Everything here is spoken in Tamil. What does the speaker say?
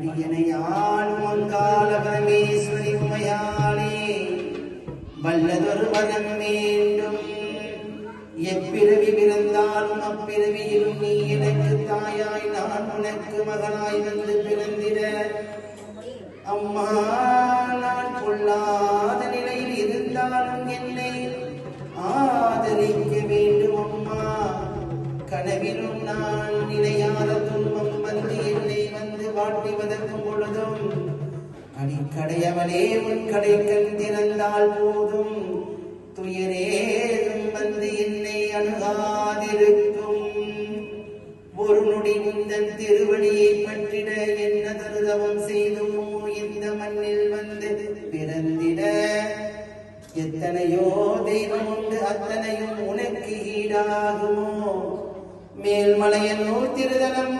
அடியனையாள் மங்காள பரமேஸ்வரி உமையாளே வல்லதொரு வரம் வேண்டும். எப்பிறவி பிறந்தாலும் அப்பிறவியிலும் நீ எனக்கு தாயாய் நான் உனக்கு மகனாய் வந்து பிறந்திட அம்மா நான் கொள்ளாத நிலையில் இருந்தாலும் என்னை ஆதரிக்க வேண்டும் அம்மா. கனவிலும் நான் நினையாத துன்பம் வந்து என்னை வந்து வாட்டி வதக்கும் பொழுதும் அடிக்கடையவளே உன் கடை கண் திறந்தால் போதும் துயரேதும் வந்து என்னை அணுகாதிருக்கும். ஒரு நொடி உந்தன் திருவடியை பற்றிட என்ன தருதவம் செய்துமோ இந்த மண்ணில் வந்து பிறந்திட. எத்தனையோ தெய்வம் உண்டு அத்தனையும் உனக்கு ஈடாகுமோ. மேல்மலையனூர் திருதலம்